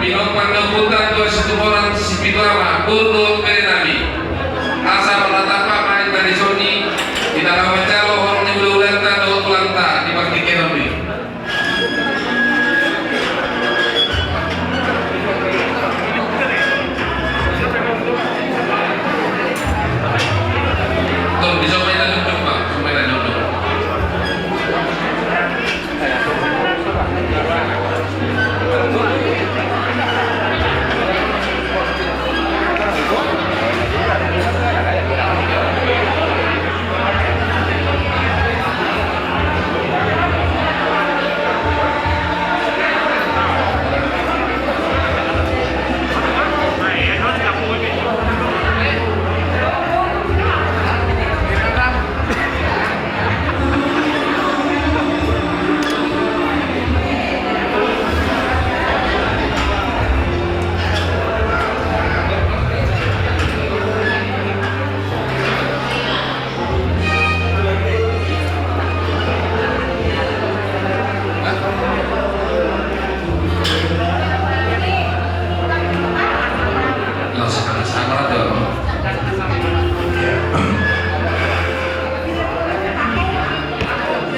Pinopanggamutan dua Situboran Sipitulama Turut Perenami Asa Perlatapa Main Tanisoni di dalam Macalo Horni Bululanta Daud Ulanta di Bakti Kenomi Tuh bisa main dan jumpa main dan jumpa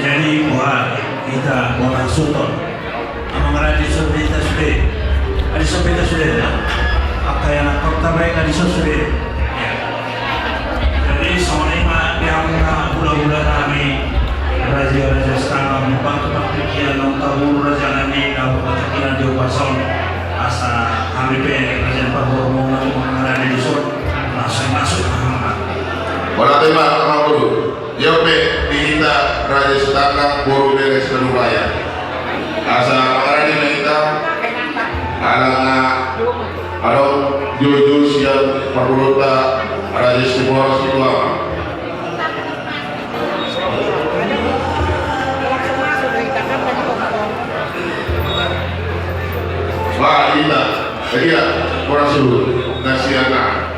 Jadi buat kita orang Sultan, orang di Sorbita sudah, ada Sorbita sudah, apa yang aku terbaik di Sorbita. Jadi soalnya dia mengenal bulan-bulan kami, raja-raja sekarang bantu-bantu dia nonton raja kami, dapat kita di Opason, asa kami pengen raja perhormatan mengenal di Sorbita, langsung masuk. Wala tema sama guru. Yope kita Raja Sutaka Boru Beres Kedubaya. Asa pangarani kita alanga alo jojo siap perburuta Raja Sibora Situama. Wah kita, dia orang suruh nasiana.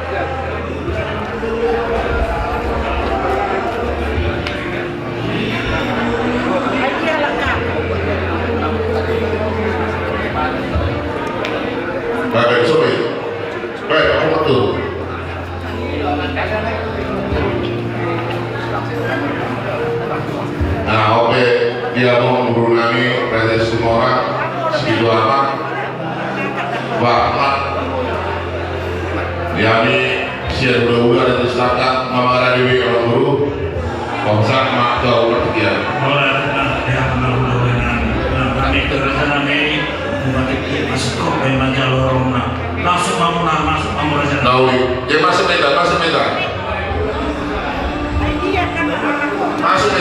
Baik, sorry. Baik, aku betul. Nah, oke, dia mau memberunangi Raja Sumora, segitu apa? Bahkan Yami siap udah di selatan Mama Dewi orang guru Komsak mak kau bertiga. Orang ya mudah-mudahan kami terus kami masuk ke Majalorona langsung masuk raja. Tahu, dia masuk medan. Masuk.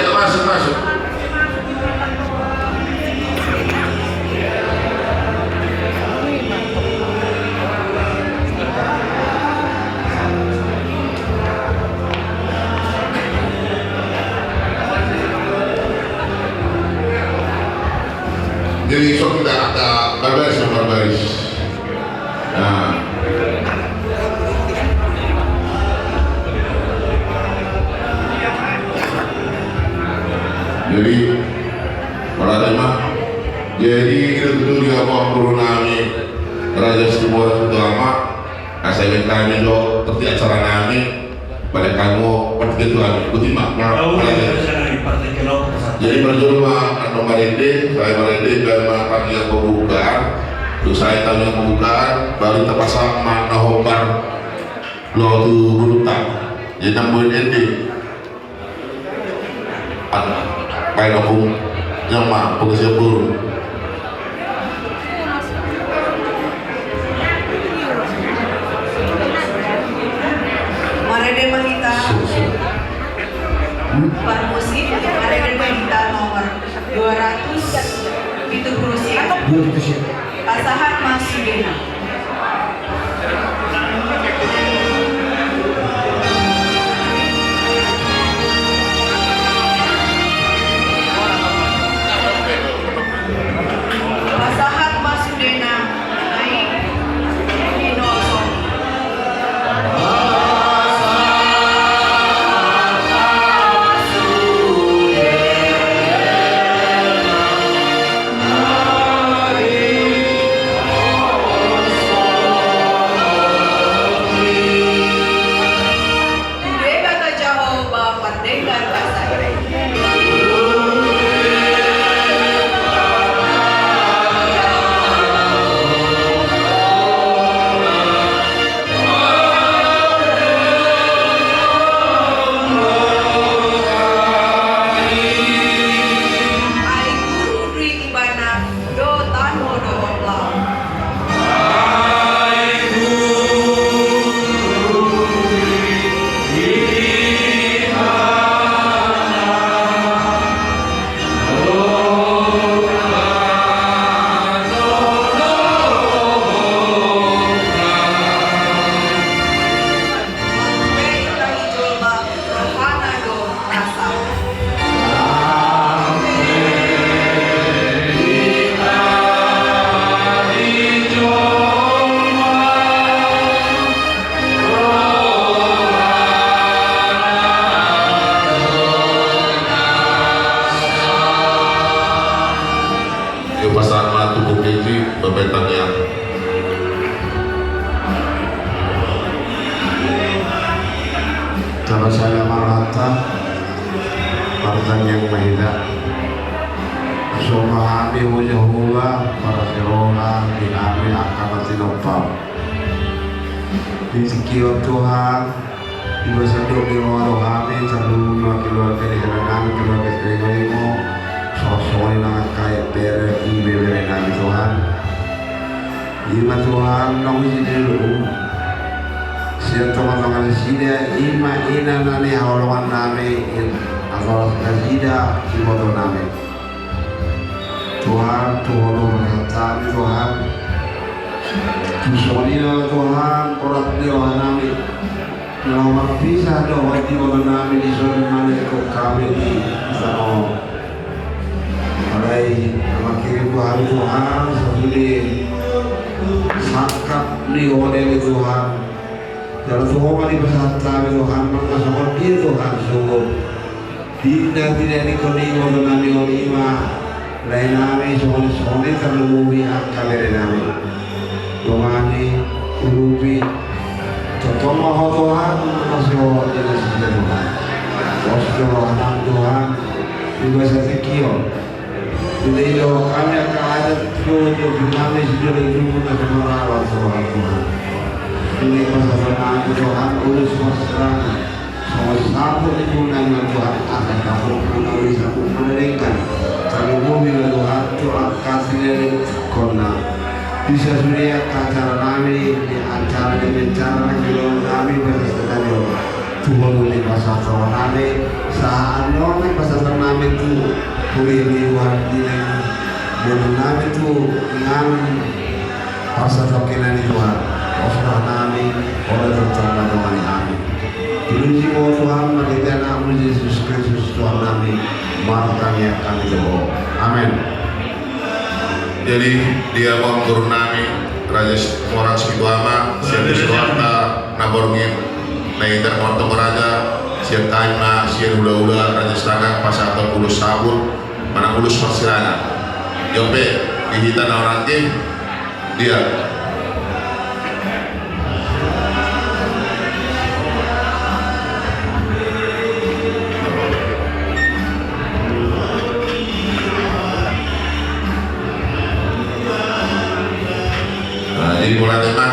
Jadi so kita ada barbaris. Nah, jadi para tema, jadi kita tuh dia mau berunami Raja Sumora Situama, asal kami do terti acara kami, pada kamu perketuan kutima. Jadi berjumpa atau Marende, saya Marende dan makan yang pembukaan, terus saya tahu yang pembukaan, baru terpasang mana hobar lo tu berutak, jadi nambahin ende, ada, kayak nopung, yang mah pengasih burung. Marende Mahita, Pak Musik, Marende Mahita nomor 270 Pasahat Masudena. Pasahat Masudena naik Inoso. yo pasama tubuh keji bebentannya. Nama saya Marata, Martan yang mahina. Sumahami wujahullah para serola dinami akan tinopam. Disikio Tuhan, ibu seduk di luar kami, selalu keluarga di sana kami, keluarga sekelilingmu, sosok yang kaya bere bere nami Tuhan. Ima Tuhan, nong sini dulu. Siapa teman-teman sini, ima ina nani haluan nami, atau sida di motor nami. Tuhan, Tuhan berkata, Tuhan, Tuhan, Tuhan, orang Tuhan nami, nomor bisa doa di motor nami di sana nami kami di sana. Alai, makin Tuhan, sebeli sakat ni oleh Tuhan. Dalam semua di pesantren Tuhan, maka semua dia Tuhan sungguh. Tidak dikoni motor nami olima. Lain nami sone terlebih kamera nami domani ulubi contoh Tuhan masuk jelas Tuhan masuk anak Tuhan juga sekian jadi kami akan ada tujuh kami sudah hidup dengan merawat Tuhan ini masalah Tuhan urus masalah semua satu dengan Tuhan akan kamu melalui satu mendengarkan kalau bumi Tuhan Tuhan kasih dari kona bisa sudah acara nami di acara dengan cara nami bersedia Tuhan di pasar Tuhan nami saat nami pasar nami itu boleh diwakili dan nami itu dengan pasar Tuhan Tuhan pasar nami oleh Tuhan Tuhan nami dulu jiwa Tuhan menjadi anak Yesus Kristus Tuhan nami maka kami akan dibawa. Amin. Jadi dia mau turun nami Raja orang Spituama siap Spituama naborngin naiter morto raja siap taima siap ula Raja Setangga pasal atau kulus sabun mana kulus persirangan jope dihitan orang tim dia jadi mulai teman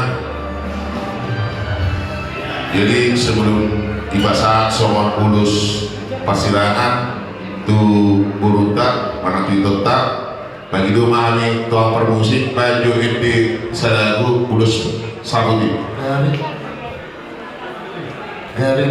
jadi sebelum tiba saat soal kulus pasirangan tu burutak mana tu totak bagi dua mahami tuang permusik baju ini sadaku kulus sabuti Gari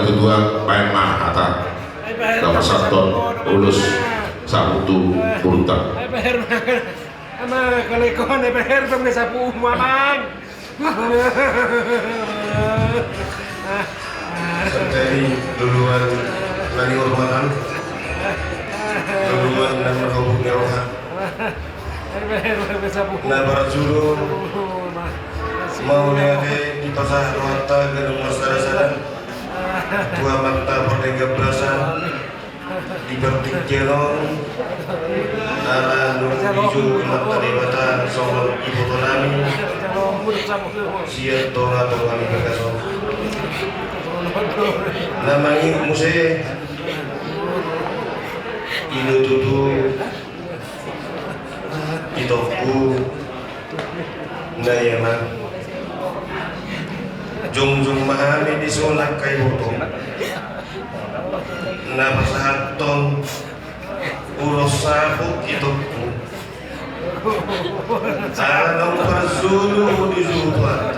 kedua Pak Mah Ata dapat Sabton ulus Sabtu Purta. Ama kalekon leher dong sa mamang. Dari duluan lagi hormatan, duluan dan merhubung nyawa. Nah para juru mau lihat di pasar kota gedung masyarakat dua mata perdega berasa di bertik jelon arah nuju mata dewata soal ibu tonami siap tonga tonga mi berkaso namanya musik ini tutu itoku nayama jung mahami di sunak kay botong na pasahaton ulos sabot itoku anong parsulu di zubat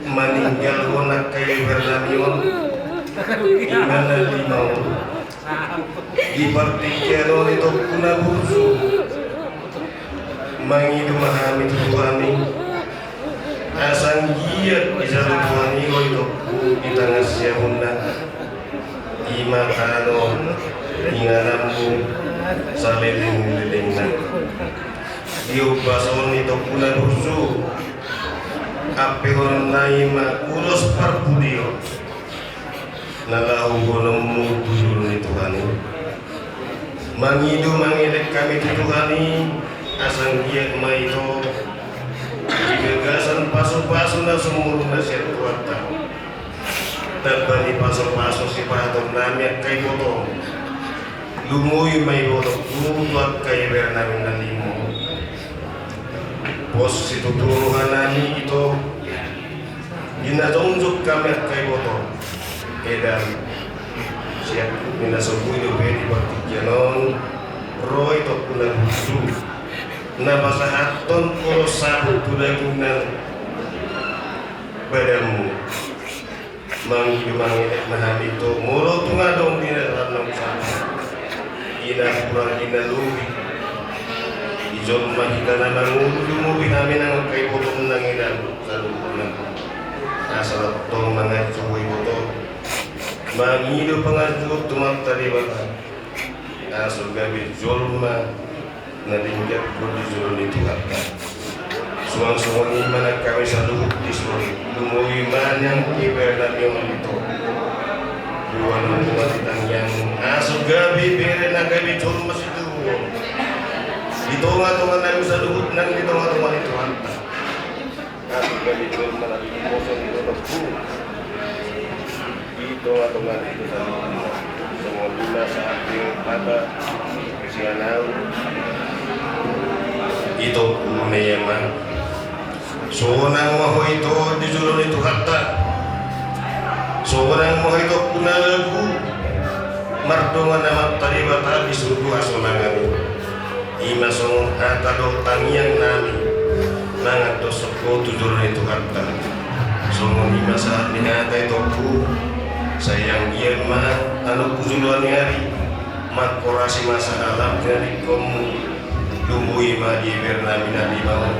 meninggal ko na kay Bernamion imana limaw ipartikero nito kuna bursu mangidu mahami tutuani asang giat isalutuani ko ito itangas siya muna ima kanon inganamu sa liling na diubason nito kuna bursu apeon na ima ulos parpudio nalahu golemu dulu nito kani mangidu mangilek kami tutuani asang giat maito gagasan paso-paso na sumurong na siya tuwata tabani paso-paso si patong nami at kay botong lumuy may botong tutuat kay ber namin na limo bos si tuturuhan namin ito ginadonjok kami at kay botong edan siya minasubuy na pwede baktikyanon roy to kunang husu na masahaton puro sabot tulagin ng badanmu mangilek mahami ito muro tungadong dinarap ng sabot kurang inalubi ijon mahita na mangulumubi namin ang kay putong ng ilan sa lupunan nasa ratong mga suwi puto mangido pangadyo tumagtaliban aso gabi jolma na dinggap ko di jolon itu apa suang-suang iman kami sa luhut di suri lumuwi man yang kiber na yung ito buwan ng buwan yang aso gabi bere na gabi jolma si duwo ito nga tungan namin sa luhut nang ito nga tungan ito hanta aso gabi jolma na limosong ito na bu ito nga tungan ito sa luhut sa mga luna sa ating mata sianaw ito umayaman so nang mo ito di juro ito hatta so nang mo ito kunalagu mardongan naman talibata di suruh asolangan ima song atado tangiang nami nangat dosok ko di juro ito hatta so ima saat binata ito ku sayang iya ma anu kujuluan hari makorasi masa alam dari komu lumui ma di bernamina di bawah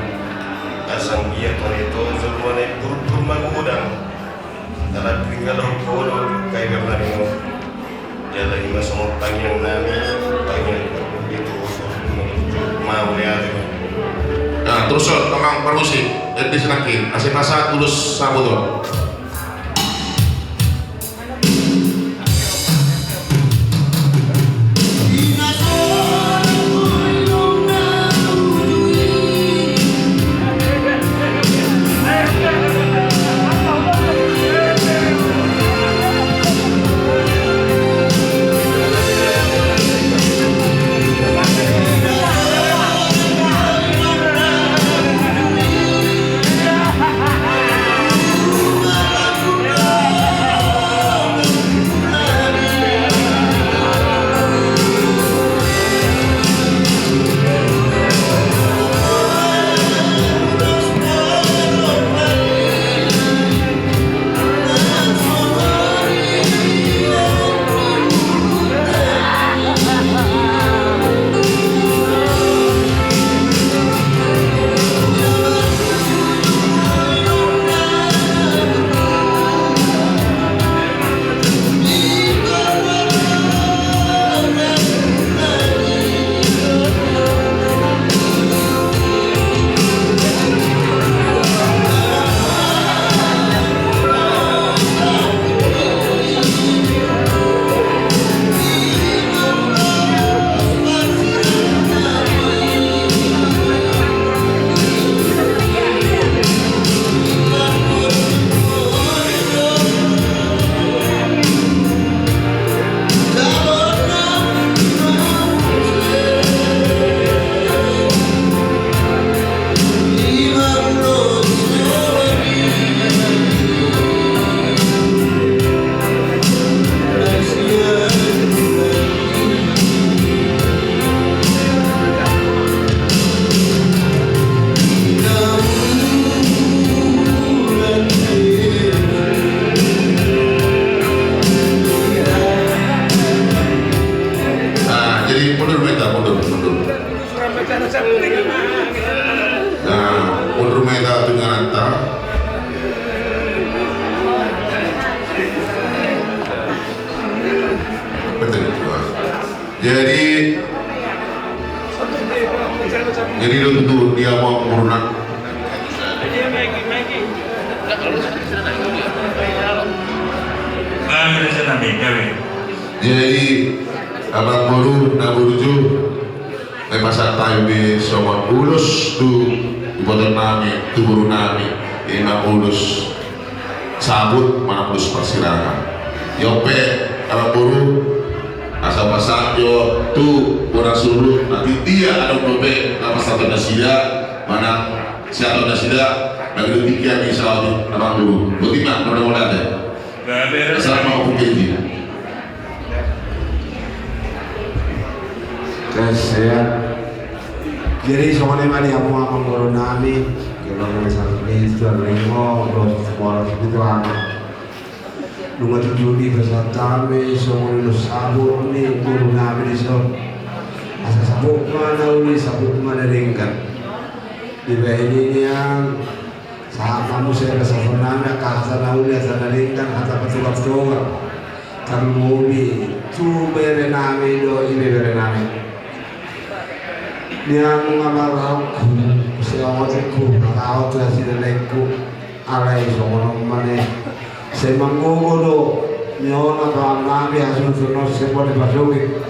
asang dia itu zulmane purpur magudang dalam tinggal kono kay bernamino jalan ima semua panjang nami panjang itu mau lihat Nah terus kemang permusik di selakin asing masa tulus sabudon. Rumah Jadi itu dia mau mengurunkan. Raja Nabi gawe. Jadi abang baru naburuju may pasatay di somon ulos tu ibotan namin tuburo namin ina ulos sabut mana ulos persirangan yope abang baru asa pasangyo tu pura surut nanti dia ada dobe nama satu nasida mana siapa nasida nagdutikian di Saudi abang baru butima mudah-mudahan deh assalamualaikum warahmatullahi Saya jadi soalnya mali aku mau mengguru nami kalau misalnya itu rengo kalau sekolah itu anak lumah tujuh bersama semua itu sabun ni guru nami di so asa sabuk mana uli sabuk mana ringkan di ini yang saat kamu saya kesabun nami kata uli asa ringkan kata betul kan mobi tu bere nami do ini bere nami niang ngamarau saya ngotekku nakao tuh hasil lekku alai soalnya mana saya menggodo nyona bang nabi hasil sunnah sebuah dipasuki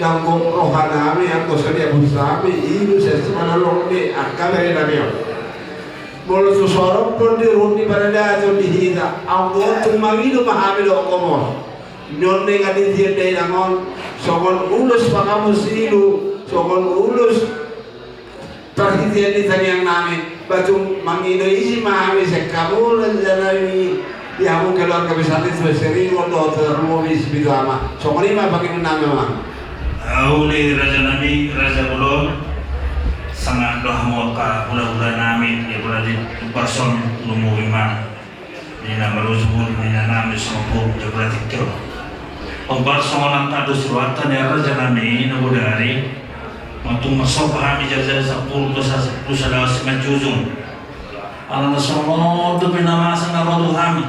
dan rohan nabi yang kau sedia bersami itu saya semana lori akal dari nabi boleh seseorang pun di runi pada atau di hina awal tu magido mahami do komos nyone ngadi dia dari nangon soal ulus pakamu silu soal ulus perhatian di tadi yang nami batu mangido isi mahami sekamu lanjani ya aku keluarga besar itu sering untuk termovis bidu ama soal lima bagi nami mah Auli Raja Nabi Raja Bulon sangat doa muka ulah-ulah nami dia berada di person lumu lima ini nama Ruzbul ini nama Sopo dia berada di pembarsoalan kadus ruatan ya Raja Nabi nabudari untuk masuk kami jaga 10 adalah semen juzung alam semua itu nama asal nama kami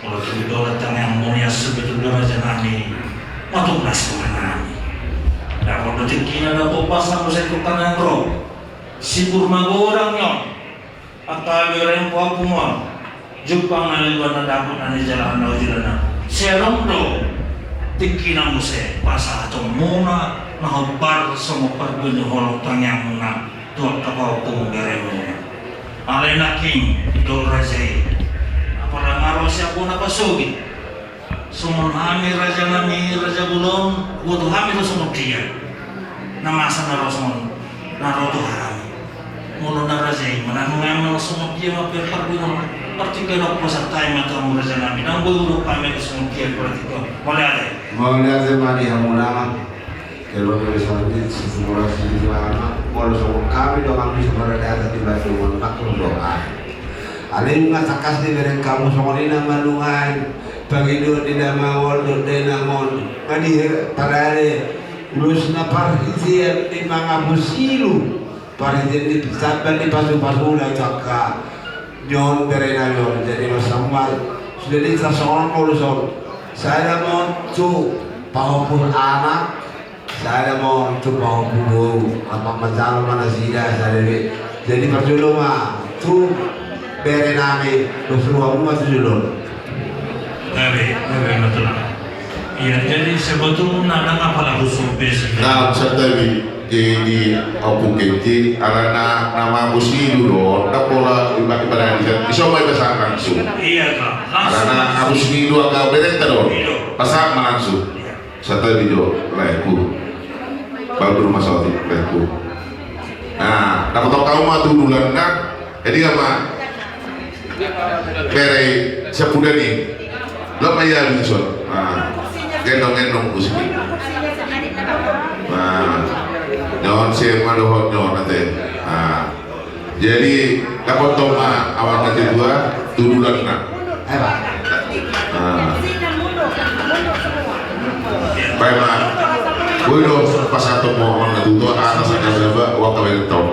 kalau itu datang yang mulia sebetulnya Raja Nabi untuk nasib kami dan kalau detiknya ada kopas aku saya tukang yang roh sibur magorang yon atau berem puapumon Jepang naliwan nadakut nani jalan naujulan serong do tikina muse pasal atau muna nahabar semua perbuatan orang tanyang muna tuan kapau kumgeremu alai naking idol rajai apalagi ngaruh siapa napa sogi semua kami Raja Nami Raja Bulon buat kami itu semua dia nama asal naruh semua naruh tu haram mulu narajai mana mengamal semua dia mampir perbuatan partikel aku peserta mata Raja Nami dan guru kami itu semua dia partikel boleh ada mali hamulama kalau misalnya semua siswa kalau semua kami doang bisa berada di batu makhluk doa alim ngatakas di bereng kamu semua ini nama lungan bagi dua tidak mau dua namon mandi pada hari lulus napar isian di mangabus silu parisian di saban di pasu-pasu dah cakap nyon berena nyon jadi masamal sudah di seseorang lulus saya mau tu pahupun anak saya mau tu pahupun apa macam mana sih dah jadi perjulu mah tu berenami berseluruh rumah sejulur. Gawe betul. Iya jadi sebetulnya ada apa lah khusus basic. Nah, setawi di opung kenti arana nama musi dulu, tak pola ibadah di semua bahasa langsung. Iya kak. Arana musi dulu agak beda terus. Pasang langsung. Setawi jo leku. Baru rumah saudi leku. Nah, dapat tahu kamu mah dulu nak. Jadi apa? Bere sepuluh ni. Lo maya bisul. Gendong kursi. Nah, nyon siapa dohot nyon nanti. Jadi dapat toma awal nanti dua tudulan nak. Baik mak. Boleh pas satu mohon nanti dua atas aja berapa waktu yang tahu.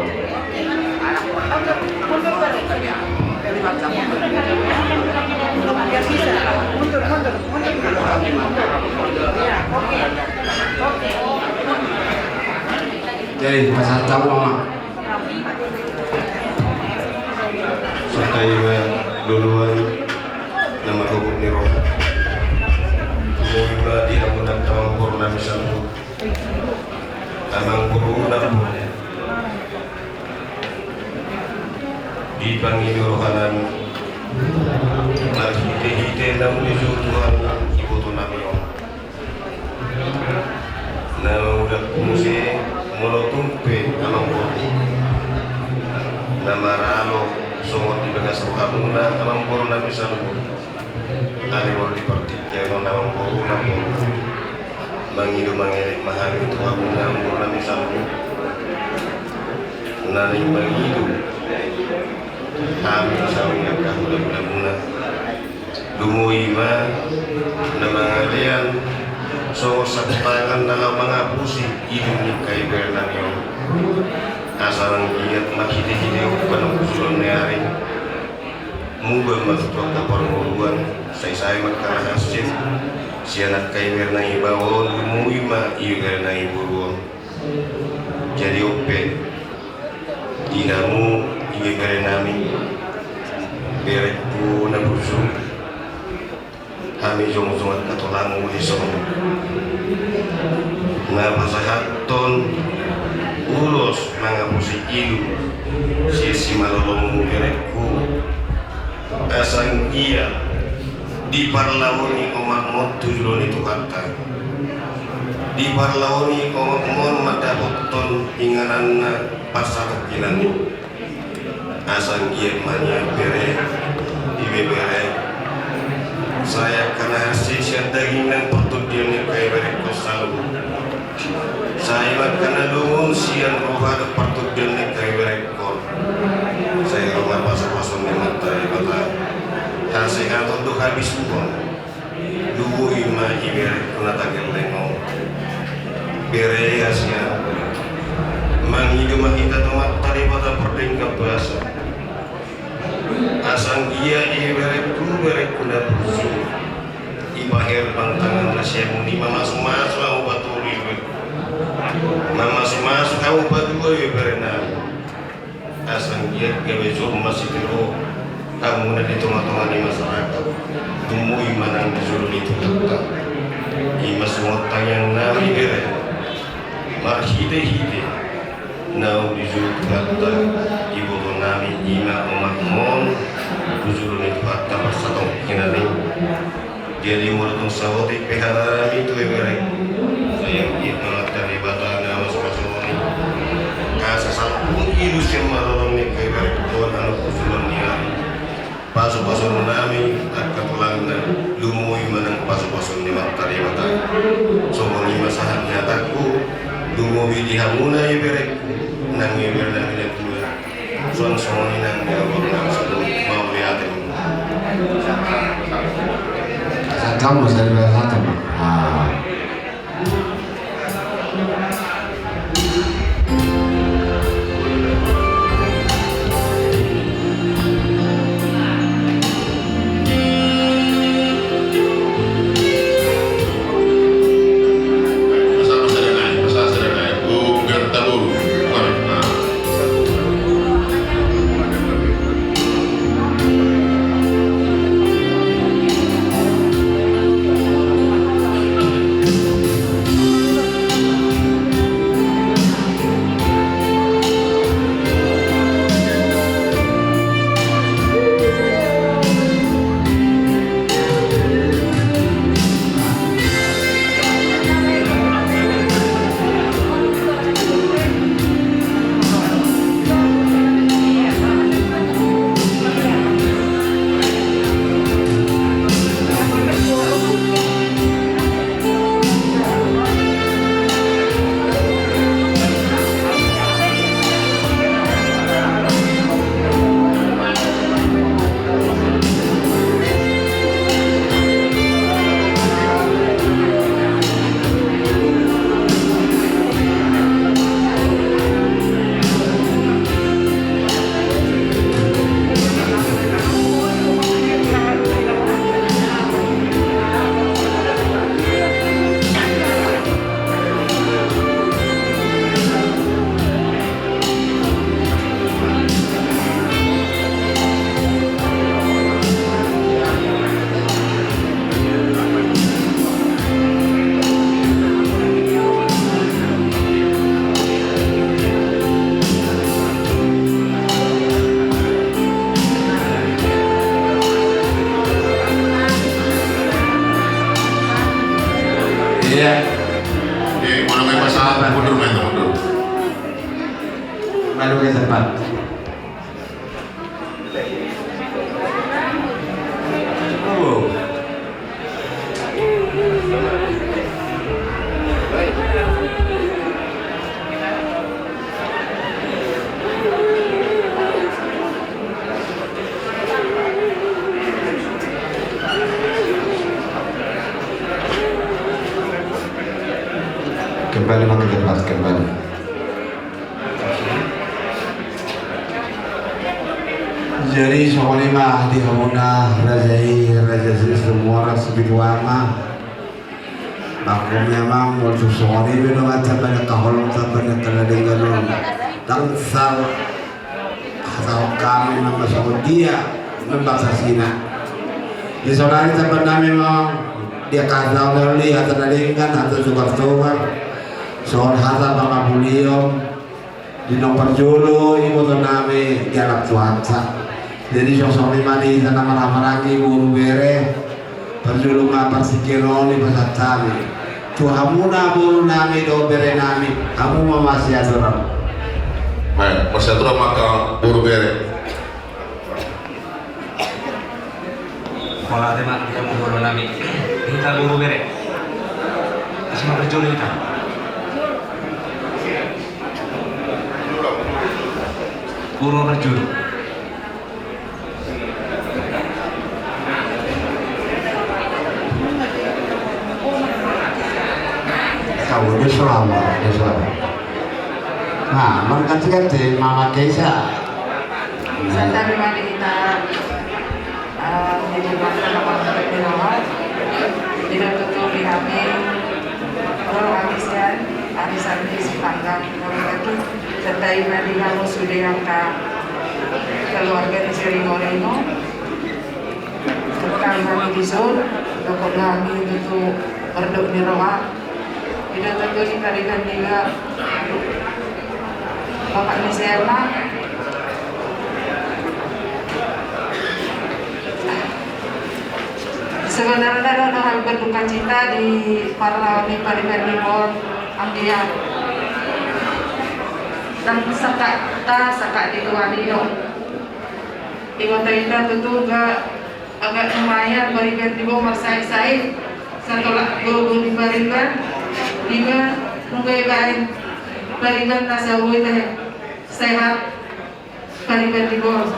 Jadi pasal tahu mama. Sertai duluan nama hukum ni roh. Mula dia menang tamang purna misalnya. Tamang purna di panggil rohanan. Mari kita dalam menuju Tuhan ibu tu nami om. Nama udah musik molotumpe tamang purna. Nama ralo semua di tengah seruhamuna tamang purna misalnya. Ada baru dipertikai nama purna mangidu mangelik mahami Tuhan nama purna misalnya. Nari mangidu kami misalnya kahula guna Lumui-ma na mga liyan so sa tangan na mengapusi ini kay Bernardo asarang giat makiti-kiti o panungkusulon na yari mubang matutuwa ka parunguluan sa isay magkakasip siya na kay Bernardo ibawon Lumui-ma iyo Bernardo iburuan jadi ope dinamu iyo Bernardo Berek po na busog kami jong-jong at katulang muli sa mga nga masahaton ulos mga pusikilu si malolong berek ko asang iya di parlawoni umakmot tujulo ni Tukata di parlawoni umakmot madapoton inganan na pasatok kinani asang iya manya berek ibe berek saya karena hasil siang daging dan perut dia ni kaya berek selalu saya karena lungun siang roh ada perut dia ni kaya berek saya rumah pasal-pasal ni mata mata hasil atau tu habis pun dulu ima berek kena takkan lengok berek hasil menghidup kita tempat daripada perdengkap bahasa asang dia berek kuda busu ibahir pantangan nasihat muni masuk-masuk aku baturi masuk-masuk aku baturi berena asang dia kebejur masih dulu kamu nak ditunggu-tunggu di masyarakat tumui manang disuruh itu tetap ima semua tayang nami berek marhide-hide nau disuruh tetap ibu nami ima umakmon disuruh itu tetap bersatu kinani jadi mulut sawoti pehara itu berek saya itu dari batang masuk-masuk ini kasih salpun ilusi malolong ni berek tuan anak usulan ni pasu-pasu nami akan pulang lumui menang pasu-pasu ni matari batang semua lima sahat nyataku lumui dihamuna ya berek nang ya berek ni tua soal semua ni nang ya berek mau lihat Kamu saya berkata, Melu ke depan. Oh. Kembali ke depan, kembali. Jadi soalnya mah di hamuna raja semua semua mah makumnya mah mau soalnya beno macam banyak kahulung banyak keladenggan tangsal atau kami nama dia membahas sina. Di saudari tempat kami mah dia kata dari atau keladenggan atau suka soal hata bangga buliom di nomor julu ibu tu nami galak cuaca. Jadi sosok lima di sana marah-marahi buru bere perjulu ngapar sikiro ni pasat kami. Tuhamuna buru nami do bere nami kamu masih aturan. Baik, masih aturan maka buru bere. Kalau tema kamu buru nami, kita buru bere. Semua perjulu kita. Buru perjulu. Kau dia selama. Nah, mereka ganti Mama Keisha. Santa Mimani kita dibuatkan apa di rawat, tidak tutup di kami. Kalau kami sian, arisan di sepanggang kalau itu serta ibadah kamu sudah angkat keluarga di Sri Moreno. Kami kami disur, dokter kami itu berduk di rawat. Tidak tentu dikarikan juga Bapak Nisela. Sebenarnya ada hal berduka cita di Parlawan Parlemen Timor Ambia dan sakak di Tuanino. Iwata kita tentu agak lumayan berikan di bawah marsai-sai setelah guru di barikan lima mungkin barikan nasawi teh sehat barikan di bawah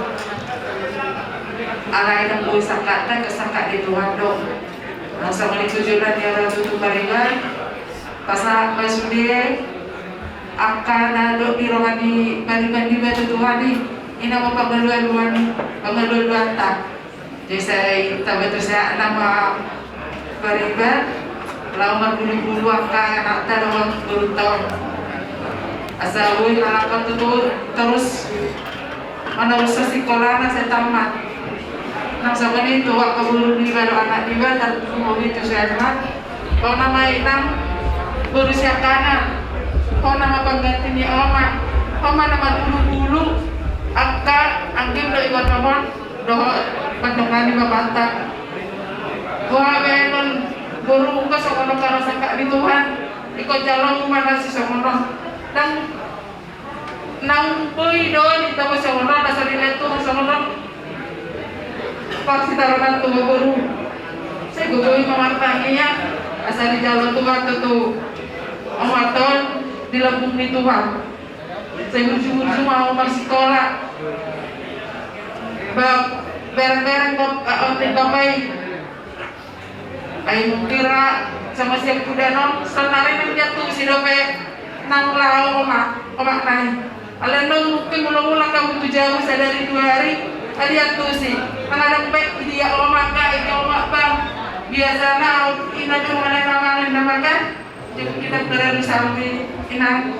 alai dan bui sakak teh kesakak di Tuhan dong. Masa menik tujuan dia tutup barikan pasal masudie akan ada di ruangan di barikan di batu Tuhan ni ini nama pengeluaran tak. Jadi saya tahu betul saya nama barikan lawan bulu-bulu angka anak tadawang berutang asal wui halapan itu terus mana usah sekolah nak saya tamat nang sama ni tua kebulu ni baru anak dia dan mau itu saya tamat kau nama inang berusia kanan kau nama pengganti ni oma kau nama bulu-bulu angka angkim do ikut nomor do pandangan di bapak gua benon guru ka sa kono para sangka di Tuhan ikut jalan mana si somono dan nang boy doon ito mo somono nasa dileto mo somono pag sitaronan to guru saya guru mamartanginya asal di jalan Tuhan itu amaton di lambung di Tuhan saya berjumur mau sekolah bereng-bereng onti kamay ay kira sama siang kuda non senari nang jatuh si dope nang lau omak nai ala nang mungkin ulang-ulang kamu tu jauh sadari 2 hari aliat tu si mengadang baik dia omak ka ini omak bang biasanya ina dong mana namakan jadi kita terlalu sampai ina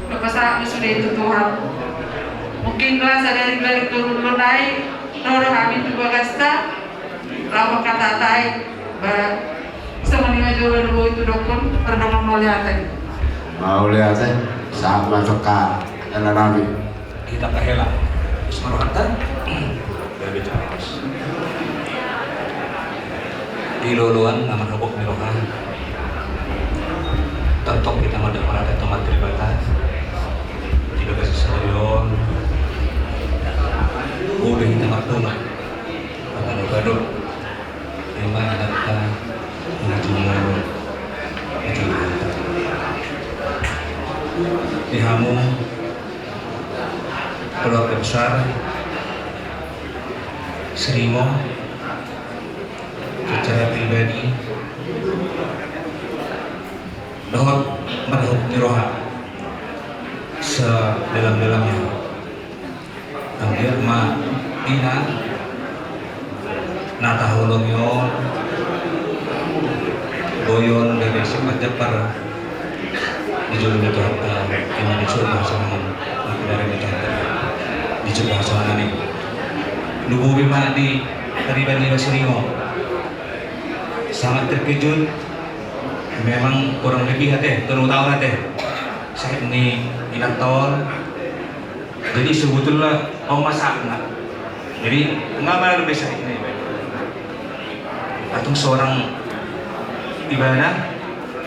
lepas sudah itu Tuhan mungkinlah sadari balik turun naik noro kami tu bagasta lawa kata tai sama ni major dulu itu dokter pernah mau lihat sama suka yang nabi kita kahela semangat dari Charles iluluan nama rokok mirohan tentok kita ada pada tomat terbatas tidak kasih sayang udah kita matungan gado-gado memang data ngajungan dihamu keluarga besar Serimo secara pribadi dohot madhub niroha sedalam-dalamnya hampir ma ina natahulongyo boyon dari semat japar dijulung itu yang dicoba sama dari itu dicoba sama ini lubu bima di pribadi Serimo sangat terkejut. Memang kurang lebih terutama saya ini inaktor. Jadi sebetulnya masakna. Jadi nggak malah lebih saya ini. Atau seorang ibadah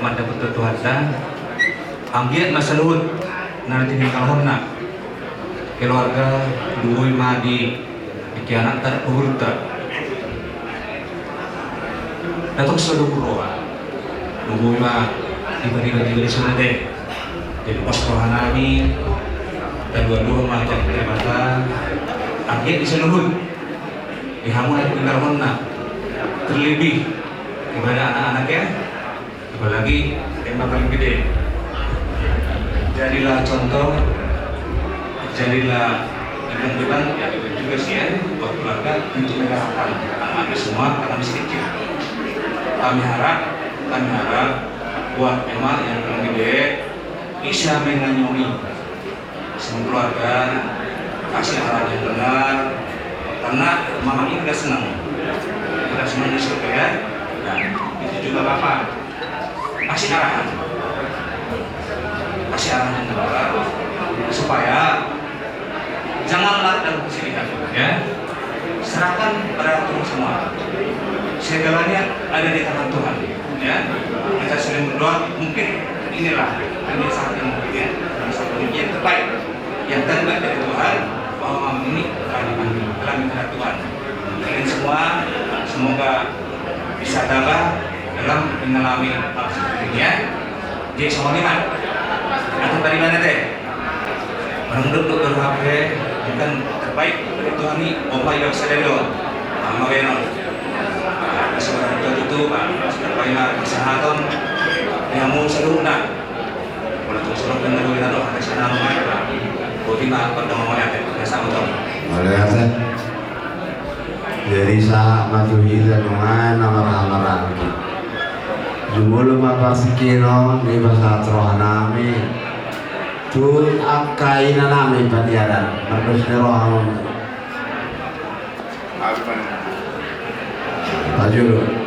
manda betul Tuhan ambil masa luhut nanti di kalhona keluarga dua madi ikianak terurut datang seluruh roha nunggu ma tiba-tiba sana deh jadi pas rohanami dan dua-dua macam terbatas akhir di seluruh dihamun dan pindah terlebih kepada anak-anaknya apalagi tembak paling gede jadilah contoh jadilah ibu-ibu ya ibu juga sih ya buat keluarga untuk mengarahkan anak-anak semua karena masih kecil. Kami harap buat emak yang paling gede bisa mengayomi semua keluarga kasih arahan yang benar karena mama ini tidak senang di surga ya dan itu juga bapak kasih arahan yang benar supaya jangan lari dalam kesedihan ya serahkan pada Tuhan semua segalanya ada di tangan Tuhan ya kita sering berdoa mungkin inilah ini saat yang mungkin ya yang terbaik dari Tuhan bahwa malam ini kami panggil dalam minta Tuhan kalian semua semoga bisa tabah dalam mengalami hal seperti ini ya jadi semua lima atau dari mana teh menurut dokter HP bukan terbaik dari Tuhan ini opa yang sedelo sama benon seorang itu Pak supaya kesehatan yang mau seluruhnya kalau seluruh dan negara itu ada sana rumah bodi apa dong mau ya sama dong boleh ya jadi sah maju hidup dengan nama jumul mapasikino di bahasa rohanami tuh akaina nami padiaran manusia rohanami Tajul.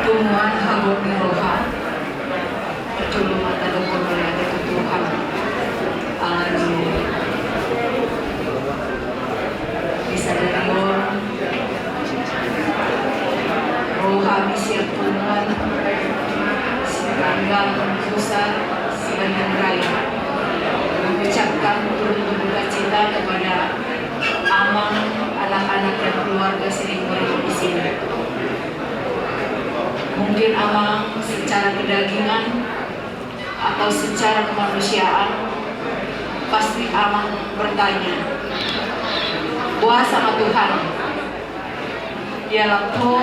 Tumuan habog ni roha tulong mata dokor ada Tuhan bisa dari roha misir tumuan si tanggal pusat si bandang raya mengucapkan turut berduka cita kepada amang anak-anak dan keluarga Serimo di sini. Mungkin amang secara kedagingan atau secara kemanusiaan pasti amang bertanya, wah sama Tuhan ya lapto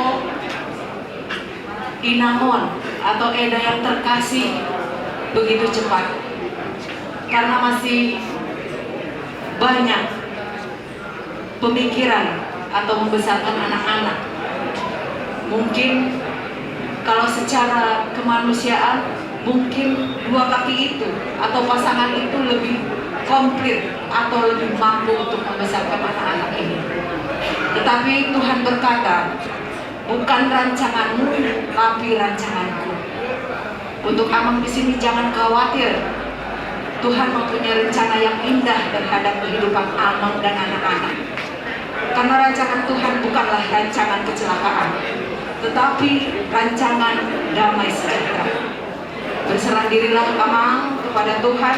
inamon atau eda yang terkasih begitu cepat karena masih banyak pemikiran atau membesarkan anak-anak. Mungkin kalau secara kemanusiaan mungkin dua kaki itu atau pasangan itu lebih komplit atau lebih mampu untuk membesarkan anak-anak ini. Tetapi Tuhan berkata, bukan rancanganmu, tapi rancanganku. Untuk Amang di sini jangan khawatir. Tuhan mempunyai rencana yang indah terhadap kehidupan Amang dan anak-anak. Karena rancangan Tuhan bukanlah rancangan kecelakaan, tetapi rancangan damai sejahtera. Berserah dirilah Amang kepada Tuhan,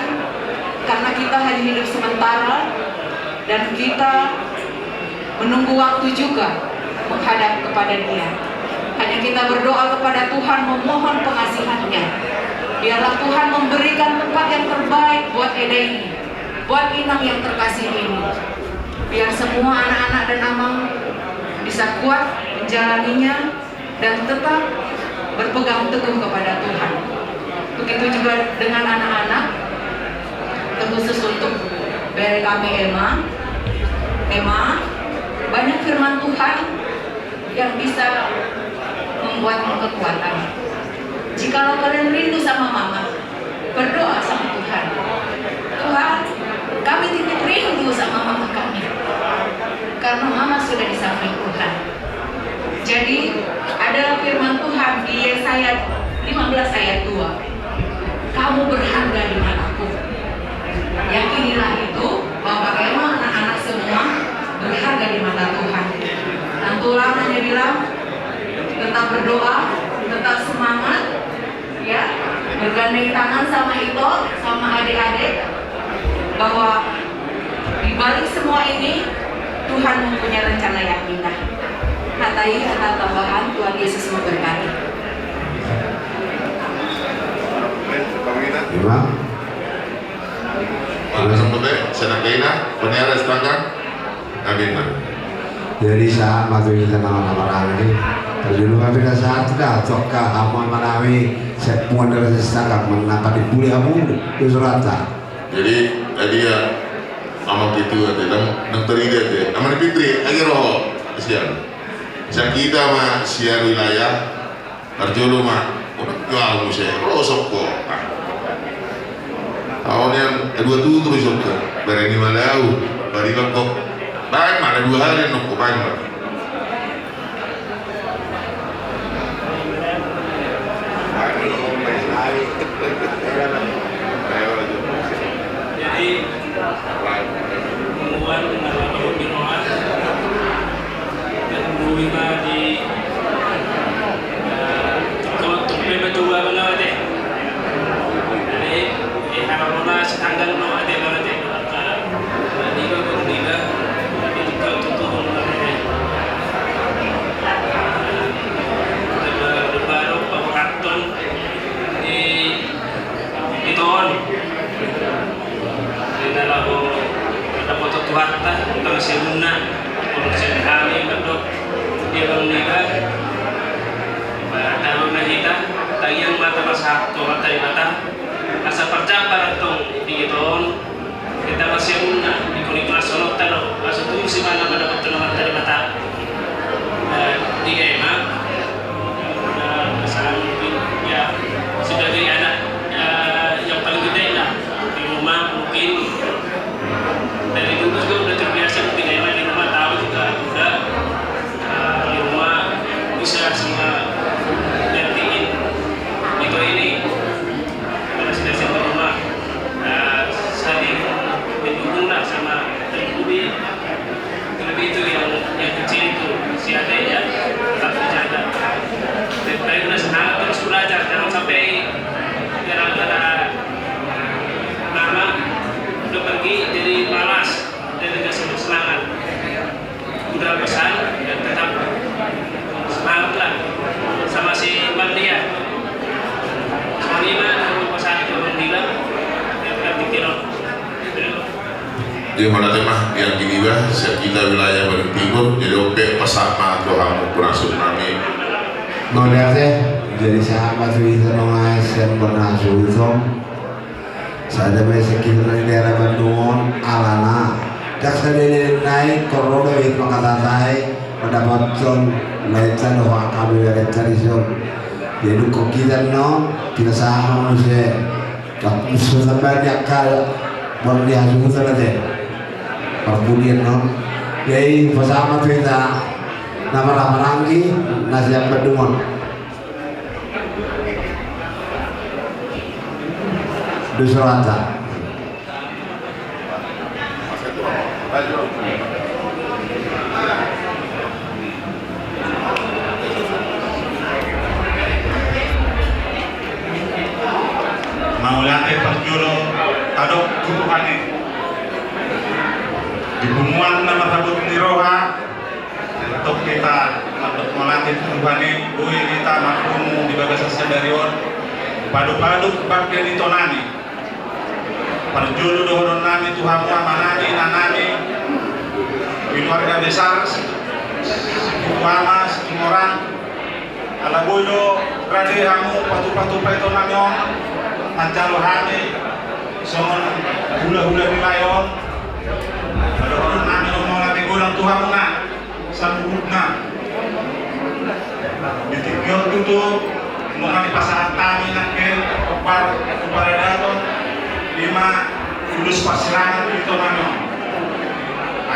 karena kita hanya hidup sementara dan kita menunggu waktu juga menghadap kepada Dia. Hanya kita berdoa kepada Tuhan, memohon pengasihan-Nya. Biarlah Tuhan memberikan tempat yang terbaik buat Eda ini, buat Inang yang terkasih ini. Biar semua anak-anak dan Amang bisa kuat menjalaninya dan tetap berpegang teguh kepada Tuhan. Begitu juga dengan anak-anak, terkhusus untuk dari kami Emma, banyak firman Tuhan yang bisa membuatmu kekuatan. Jikalau kalian rindu sama mama, berdoa sama Tuhan. Tuhan, kami titip rindu sama mama kami, karena mama sudah di samping Tuhan. Jadi ada firman Tuhan di Yesaya 15 ayat 2. Kamu berharga di mataku. Yakinilah itu bahwa Emma anak-anak semua berharga di mata Tuhan. Dan Tuhan hanya bilang, tetap berdoa, tetap semangat, ya, bergandeng tangan sama Ito, sama adik-adik, bahwa di balik semua ini Tuhan mempunyai rencana yang indah. Katai kata tambahan, Tuhan Yesus memberkati. Imam. Mana sampai senang kaina, penjara setangga, amin. Jadi saat waktu kita nama-nama rami, dulu kami saat dah cokka aman manami sepuluh dari sesakak menapa dibuli kamu di surata. Jadi ya amat itu ada nang terikat ya. Aman Fitri, lagi roh siang. Kita mah siar wilayah, Arjolo mah udah jauh saya, roh sokko. Awalnya dua tuh terus sokko, berani malau, bari lengkap. Baik mana 2 hari nunggu banyak. Jadi pengumuman mengalami peminoan dan berubah di untuk mencoba menawar deh. Jadi harapan setanggal menawar deh mana deh. Ini baru tiga. Warta kalau semuna kalau sehari bentuk dia meninggal pada kita tagihan mata pasat atau mata mata asa percapa atau digiton kita masih muna di kulit nasional tahu asa tuh si mana pada waktu mata mata di Emma kesalahan mungkin ya sebagai anak yang paling gede lah di rumah mungkin. Dari dulu juga udah terbiasa mungkin Emma di rumah tahu juga udah di rumah bisa semua gantiin itu ini kalau sudah sampai rumah saling mendukung lah sama terlebih itu yang kecil itu si adek ya tetap dijaga dan mereka udah semangat terus belajar jangan sampai gara-gara mama udah pergi jadi malas dan tidak semangat udah pesan dan tetap semangat lah sama si Mandia Salima pesan ke Mandila yang berarti kilo Di mana temah yang dilibat kita wilayah paling timur jadi opek pasama Tuhan kurang tsunami. Modalnya jadi sahabat Wisnu Mas yang pernah sulung. Saya masih kita di daerah Bandung, Alana. Jaksa dari naik korodo itu kata saya pada bocor lain doa kami dari tradision. Jadi kok kita kita sama manusia. Tak sudah banyak kali baru dia sudah saja. perbudian non. Jadi bersama kita nama lagi nasihat berdumon. Dusurata. Maulate perjulo tadok tubuhane di bumuan nama tabut niroha untuk kita melatih tubuhane bui kita makrumu di bagas sadarion padu-padu bagian itu nani perjulo dohoron nani Tuhan amanani nanani keluarga besar Tuhan semua orang ala boyo rade hamu patu-patu paito namion Anjalo hane songon hula-hula nilayon ada orang nami ngomong lagi gulang Tuhan na sabutna ditigyo tutup mengali pasangan kami nakin kepada daton 5 kulus pasirangan itu nami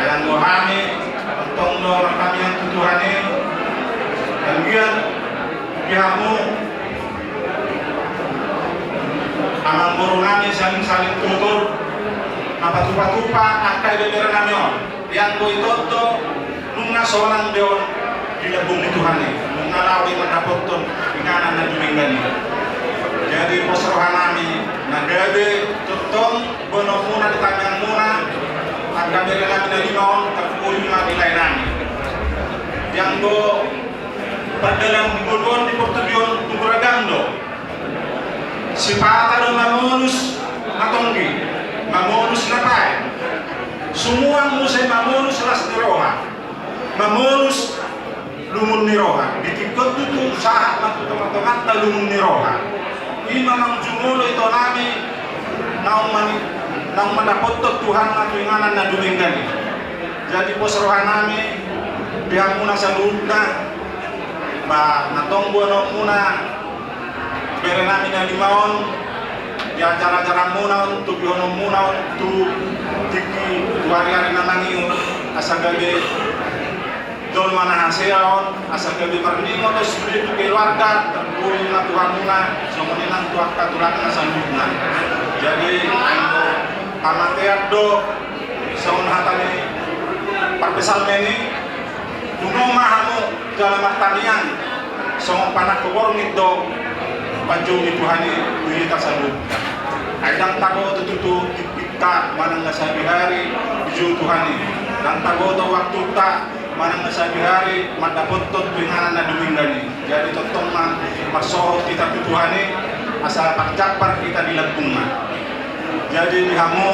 ayang dohane tong do kami yang tutuhane dan biar bihamu amal borongani saling tutur apa tupa-tupa akai bebera namion yang koi toto nunga seorang deon dilebung di Tuhani nunga lawi mendapatkan inganan na juminggani jadi posrohan nami nagade tutong bono muna di tangan muna agak bebera nami na linon terpuri lima di lain nami yang do perdalam di bodon di portubion tuguragando sipata do mamonus atonggi mamonus napai semua musai mamonus las niroha mamonus lumun niroha ditikot tutu sahat matu teman-teman ta lumun niroha ima nang jumulo ito nami nang mendapat Tuhan na tuinganan na duminggani jadi posrohan nami pihak muna sa luna ba natong buano muna bere nami na limaon di acara-acara muna untuk yono muna untuk tiki hari-hari nanangi asagabe dol mana hasilon asagabe marningo to sulit keluarga terpuri na Tuhan muna somoninang tuak katuran na sanubna jadi ayo amatear do saun hatani parpesal meni duno mahamu dalam artanian song panak kubor nito panjung ni Tuhani bui tersebut. Aidang tago tututu kita manang nasabi hari biju Tuhani. Dan tago to waktu tak manang nasabi hari mandapot tot pinganan na duminggani. Jadi totong masohot kita ke Tuhani asal pakjakbar kita dilagpungan. Jadi dihamu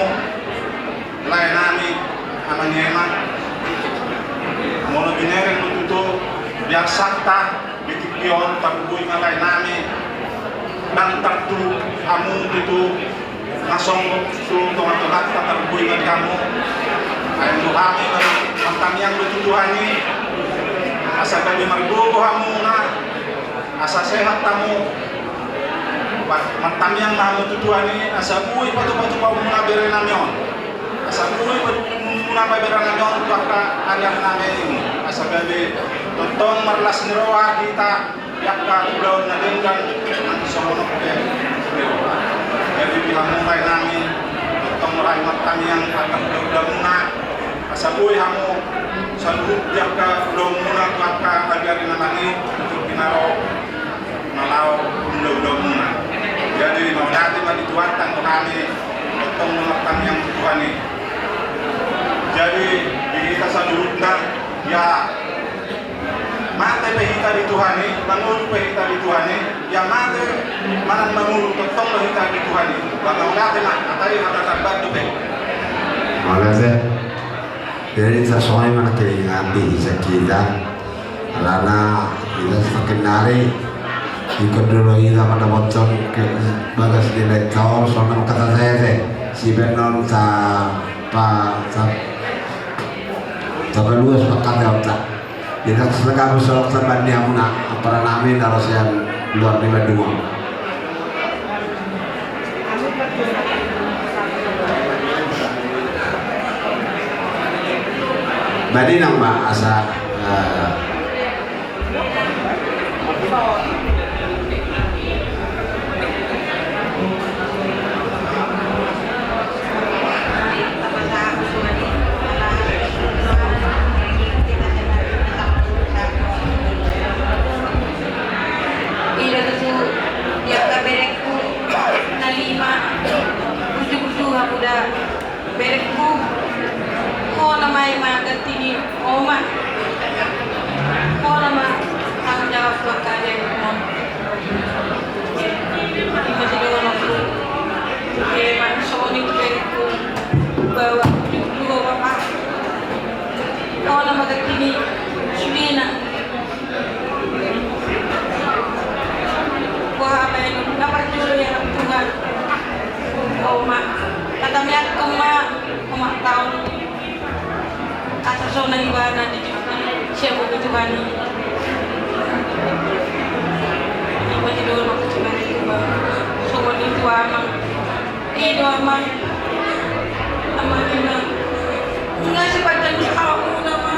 lain nami amanyema mono binereng tututu biar sakta bitikion tabubuy malay nami dan tertu kamu itu langsung suruh tomat-tomat terbuih dengan kamu ayam kami mantan yang bertuduhani asa kami margo kamu na asa sehat kamu mantan yang kamu tuduhani asa bui patu-patu kau muna bere namion asa bui muna bere namion kakak ayam nami ini asa kami tonton merlas niroa kita yakka udaw na denggan nanti somono ke jadi bilang mulai nami tong rai matang yang akan udah muna asabuy hamu salud yakka udaw muna kakka agari nanani untuk pinaro nalau udaw muna jadi mau dati madituatan kami tong matang yang tuani jadi kita saludna ya mate pehita di Tuhani, bangun pehita di Tuhani, yang mate manang bangun totong pehita di Tuhani. Bangun mate mak, atau ada kabar tu peh. Malah dari sesuai mana keinginan di kita, karena kita semakin nari ikut dulu kita pada bocor ke bagas di lekau, soalnya kata saya deh, si Benon sa luas pakai otak. Jadi setelah kami sholat terbang dia muna para nami harus yang luar di Bandung. Badi nang Mbak asa berekku ko namay magatini oma ko nama tanggung jawab buat kalian semua masih doang aku man soni berekku bawa dulu bapak ko nama gatini sudina ko hamay dapat dulu yang Tuhan oma katanya kema tahun asal na ibadah di siapa itu Tuhan masih dulu waktu Tuhan itu semua itu amang itu amang ina nggak sepadan kamu nama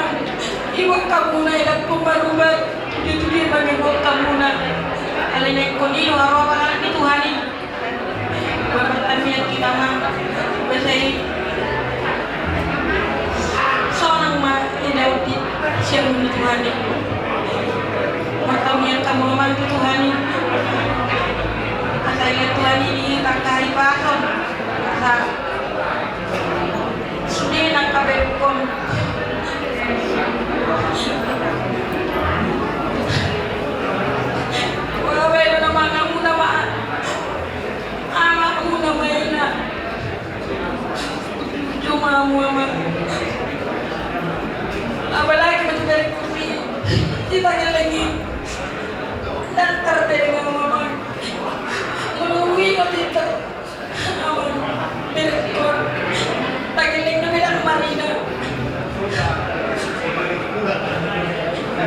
ibu kamu na ilang pembarubat itu dia bagi buat kamu na alanya koni orang itu Tuhan ini berpertanian kita mah basai sonang mah indah di siang di Tuhan ini pertanian kamu mah itu Tuhan ini asal Tuhan ini tak kari pason asal sudah nak kabelkon wabay na naman kamu nama anak mu namanya nak cuma Muhammad apalagi macam dari kursi ditanya lagi dantar dari Muhammad melalui waktu awal berikut tagiling na bilang marina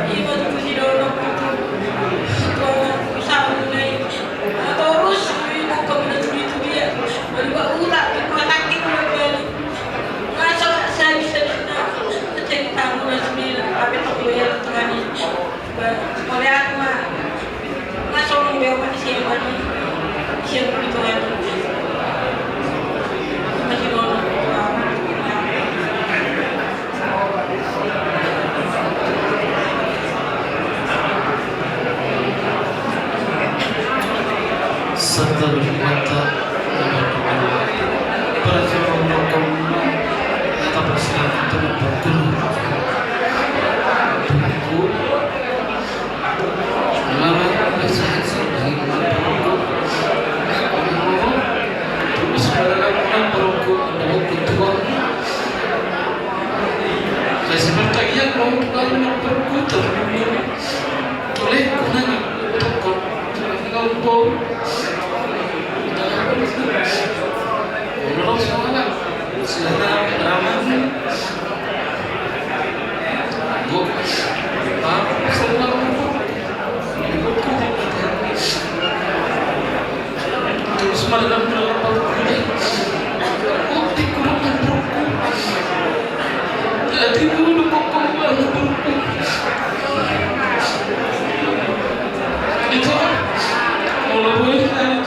iba tu si dorong itu usaha mulai terus berubah utak mataki kembali masuk saya bisa cerita mulai sendiri tapi tak boleh Tuhan oleh aku mah masuk membawa siapa siapa Tuhan masih nolong serta berkata perjalanan hukum atau persidangan itu berguru buku melalui pesahan dari buku tulis pada buku tua saya seperti yang mau mengalami buku terlalu oleh gunanya untuk kalau Menurut saya, silakan ramai. Bu, selalu terus malam berapa kali? Bukti kurang berbuku. Jadi dulu buku berbuku. Itu mulai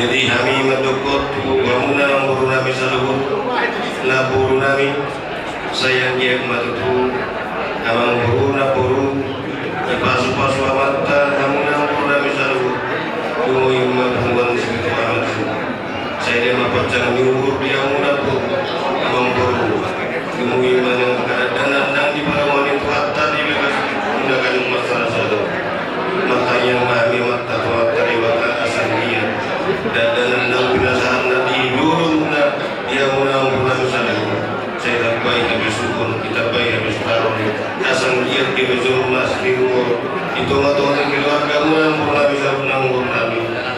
Jadi kami mendukut bangunan buru nami seluruh na buru nami sayang dia matutu amang buru na buru pasu-pasu amata bangunan buru nami seluruh kumui mabungan segitu amat saya dia mapacang nyuhur dia muna buru amang buru kumui manang kadang nang di para wanita kata di bekas gunakan masalah satu matanya kami mata dari wata asal dia dan nang binasaan na dihidurun na dia muna bulan sana saya tak baik habis sukun kita baik habis taruh asal dia di bejur mas di rumah itu matuan keluarga muna bulan bisa menang bulan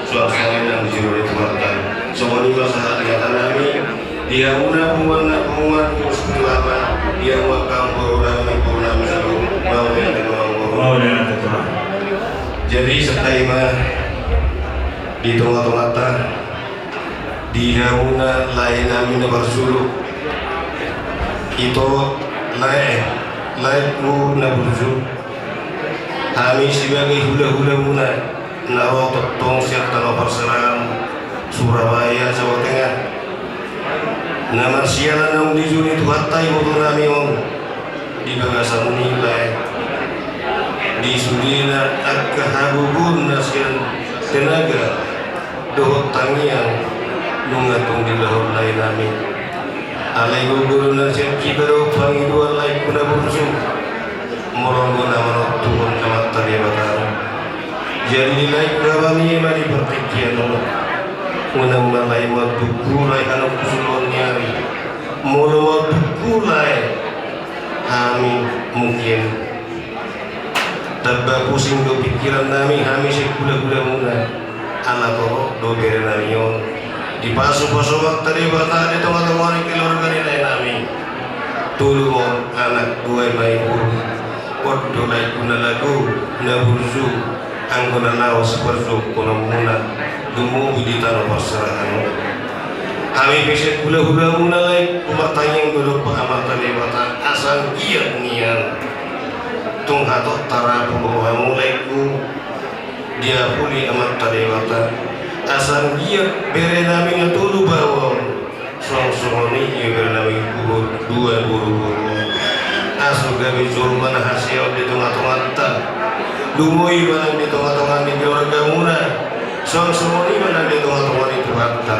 suasana yang jauh itu mata semua ini masalah kata nami dia muna bunga terus kelapa dia wakam bulan selalu mau dengan jadi setai mah di tengah-tengah di hamuna lain amin bersuluh itu lain mu na bersu kami sebagai hula-hula muna naro tong serta perserang Surabaya Jawa Tengah nama sialan nang di juni itu hatai motor nami di bagasan nilai di sudina agak habubun nasian tenaga dohot tangiang nungatung di lahor lain nami alai guguru nasian kibaro pangiduan lain kuna bursu morong guna manok turun amat tari batara jadi nilai kawani mari pertikian ngunang malai maduku lai anak kusulon nyari mulu maduku lai kami mungkin tabba pusing do pikiran nami sekula-kula muna ala ko do bere nami yon di pasu-pasu waktu bata di tengah-tengah keluarga ni nami tulu mon anak dua mai pur podo lai kuna lagu na burzu anggona laos perzu kuna muna dumu di tanah pasarahan kami bisa kula-kula muna lai kumatanyang dulu pengamatan di bata asal iya nian tung hato tara pembawa mulai ku dia puli amat tadewata asal dia bere nami ngatulu bawa song-songoni ia bere nami kubur dua buru-buru asal gabi zulman hasil di tengah-tengah tak lumui mana di tengah-tengah di keluarga muna song-songoni mana di tengah-tengah di tuhatta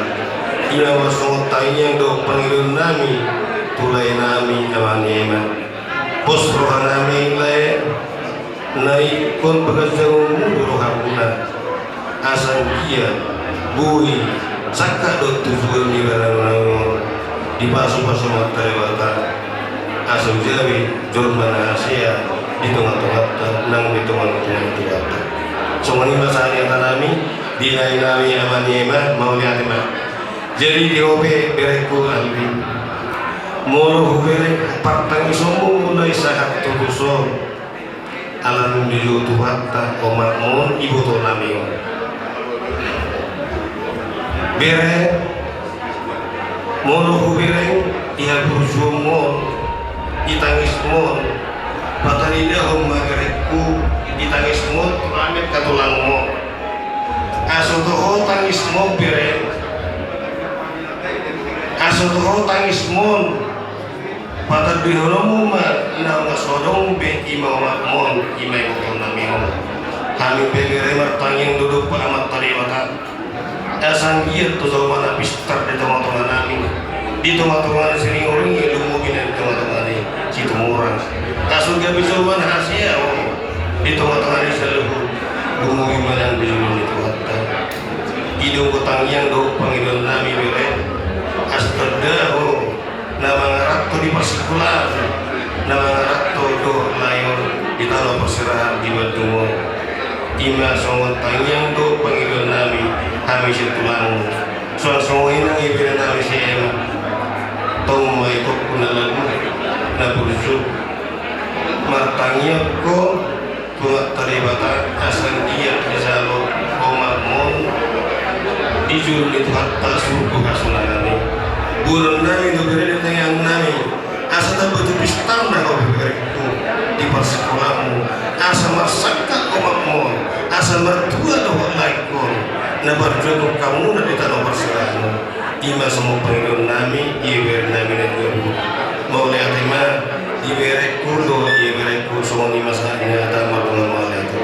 ia wasong tayang do pangilun nami tulai nami aman-eman bos rohan nami lain naik kon bekerja rohan puna asal dia bui sakka do tujuan di barang di pasu-pasu mata lewata asal jawi jorman Asia di tengah-tengah nang di tengah-tengah tuata semua ini masalah yang tanami di lain nami aman yema mau lihat mah jadi di obe bereku albi mulu hubere partangi sombong mulai sahat tuduson alam dilu tuhatta omakmun ibu to nami bere mulu hubere Ia berjumur, itangis mon, batarida humagareku, itangis mon, amit katulang mo. Asutuho tangis mo bire, asutuho tangis mon, batar bihonomu ma, inau ngasodong be imau mon, imai bukong namihon. Kami bengere martanging duduk amat tariwata. Asan iya tu zaman pistar di tengah-tengah nami. Di tengah-tengah sini orang yang lumubin di tengah-tengah ini situ orang kasus gak bisa mana hasil di tengah-tengah ini selalu lumubin mana bijulun itu hatta hidung kutang yang do panggilan nami bere astagdahu nama ngaratto di persikulan nama ngaratto do layon di tanah perserahan di Badungo ima songon tangyang do panggilan nami kami situlang soal songoin ang ibig nami siya tong may kukunalan na bursu matangnya ko tuat taribata asan iya kisalo komarmon dijur itu hatta suku kasunanani buron nami nubere ditayang nami asa tabetu pistar na ko berekku di persekolamu asa marsaka komarmon asa mertua doa laikon na berjodoh kamu na di tanah perserahanmu ima semua pengikut nami iwer nami negeri mau lihat ima iwereku do iwereku semua lima saatnya ada marungan itu.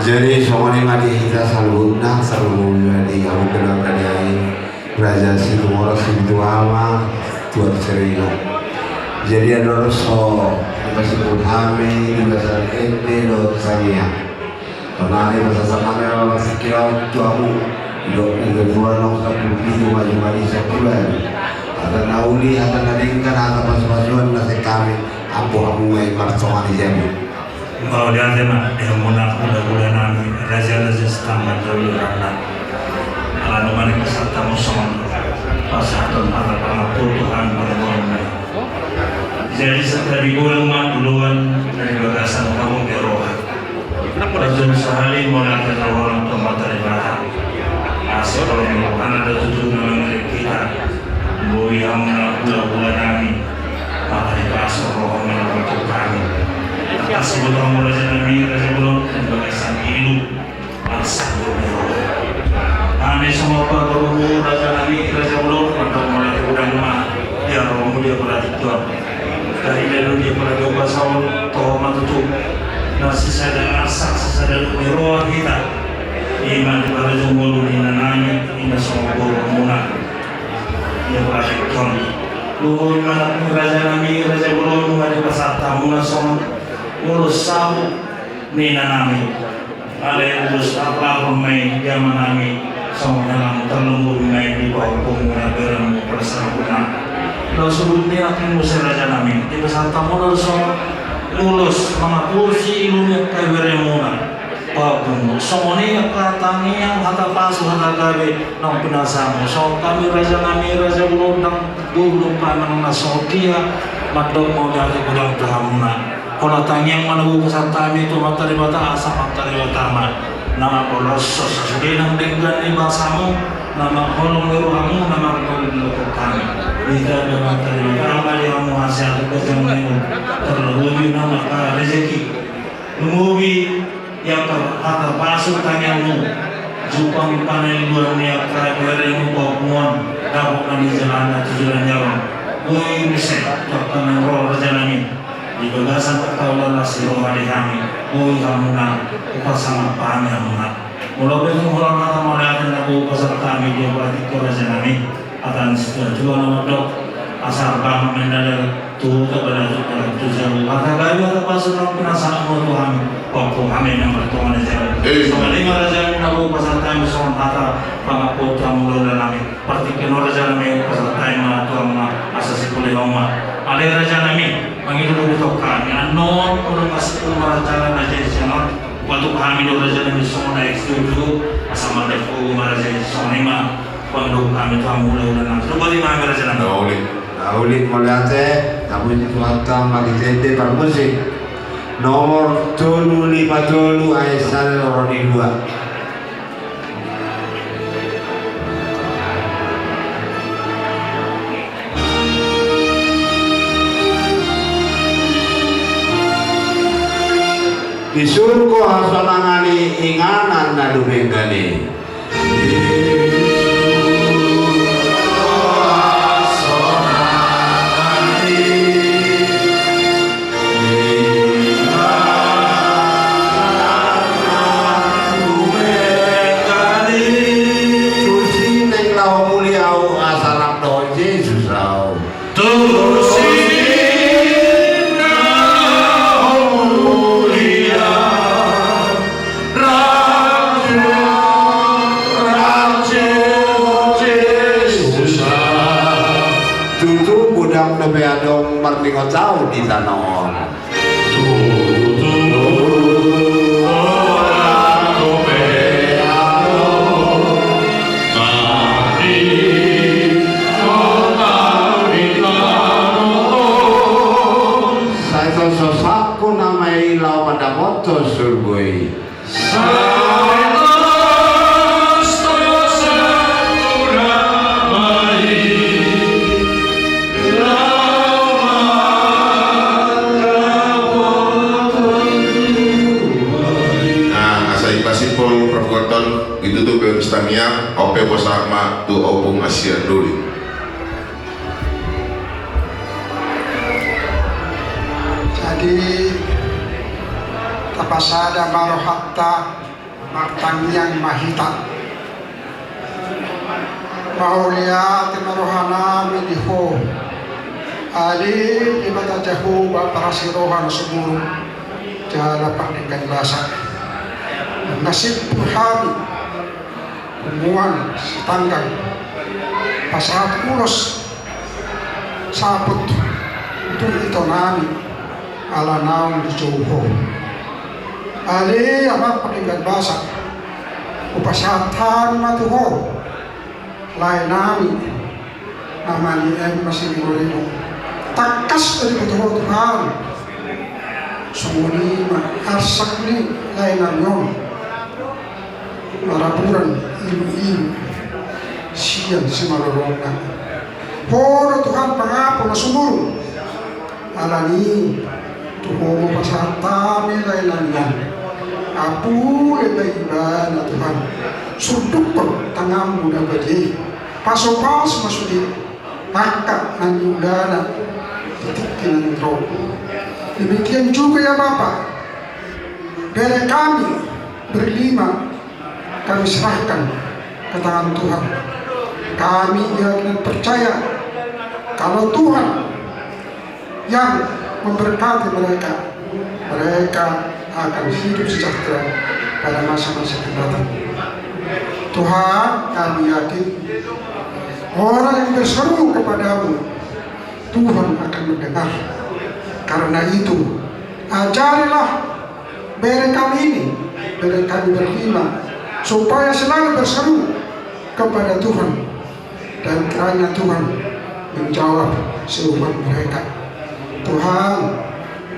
Jadi semua lima di kita selalu undang selalu di kamu kenal dari Raja Situmoro Situama tuan Serino. Jadi ada rosso masih pun kami di besar ente do saya. Karena ini masa sampai orang sekitar tuamu. Dok negara nong satu pintu maju-maju sebulan. Ada nauli, ada nadingkan, ada pas-pasuan nasi kami. Abu mai martongan di jamu. Kalau dia tema yang muna bulan nami raja-raja setambah dulu rana. Lalu mana peserta muson pasatun ada pengaputuhan pada bulan. Jadi setelah bulan duluan dari bagasan kamu berohat. Rajul sehari mulai orang tempat dari barat. Asal kalau anak ada tujuh nama kita, bui hamna bulan kami, maka dipasok roh melalui kami. Atas sebelum raja nami raja belum bagasan hidup, asal belum. Kami semua perlu raja nami raja belum untuk mulai udang mah, dia roh dia pada tujuan. Dari dulu dia pada coba sahur, toh matutup. Nasi sadar asak sadar roh kita. Iman kepada jumlah di nananya indah semua muna yang berasal dari luhur mana raja nami raja belum ada pasata muna semua urus sabu ni nanami ada urus apa pemain zaman nami semua dalam terlumur main di bawah punggungan berang persatuan lalu sebelumnya akan musim raja nami di pasata muna semua lulus mengakursi ilmu keberemuna Pabung, semuanya kelatangi yang hata pasu hata gawe nang pinasamu. So kami raja nami raja ulundang dulu panang nasokia madok mau dari gudang tuhamna. Kalau tangi yang menebu kesatami itu materi bata asa materi batama. Nama polosos sesudah nang dengan di bahasamu. Nama kolong leruhamu nama kolong kami. Tidak ada materi batama yang mau hasil kerjaan ini terlebih nama rezeki. Mengubi yang terpasuk tanyamu jupang panen luar niat kerajaan pokmuan dapat kami jalan tujuan jalan boleh bisa terkena roh berjalan di bagasan terkawal nasi rumah di kami boleh kamu nak upah sama paham yang nak mulai besok ulang kata melihatkan aku peserta kami dia berarti kerajaan kami akan juga nama dok asal bang mendadak tuh kepada tujuan maka kami ada pasal penasaran untuk kami waktu kami yang bertuan di jalan. Sebenarnya raja nabu peserta kami soal kata pangaput kamu lalu kami. Partikan raja kami peserta kami tuan asasi kuliah rumah. Ada raja kami mengirim untuk kami. Non orang masih raja raja di sana. Waktu kami do raja kami semua naik studio asal ada pun raja di sana. Waktu kami tuan lalu kami. Coba di mana raja kami? Ulit melihatnya, namun itu hantam bagi tete permusik. Nomor 750 Aisyah Roni 2. Isurko hasanangani inganan na dumengani. Nabi adong marlingo tau di tanon. Saya sosokku namai lau pada moto surgui. Itu tuh Islamia, ope bosama tu opung Asia dulu. Jadi tapasada marohatta martangiang mahita maulia timarohana midiho ali ibata jahu baparasirohan sumuru jala pandingkan basa nasib burhami hubungan tanggang pasahat ulos sabut itu nami ala naung di Jowo ali amat peningkat basa upasatan matuho lain nami namani masih digoreng takas dari betul Tuhan sumuni arsak ni lain namyon marapuran ilu-ilu siang semarorongna poro Tuhan pangapun na sumuru alani tuhomo pasatami lailanyan apu lebay iba na Tuhan sudukon tangamu na badi paso-paso masudi maka nanyudana titikin ng drog demikian juga ya Bapak dari kami berlima kami serahkan ke tangan Tuhan. Kami yakin percaya kalau Tuhan yang memberkati mereka, mereka akan hidup sejahtera pada masa-masa yang datang. Tuhan, kami yakin orang yang berseru kepadamu, Tuhan akan mendengar. Karena itu, ajarilah beri kami ini, beri kami berlima, supaya selalu berseru kepada Tuhan dan kiranya Tuhan menjawab seruan mereka. Tuhan,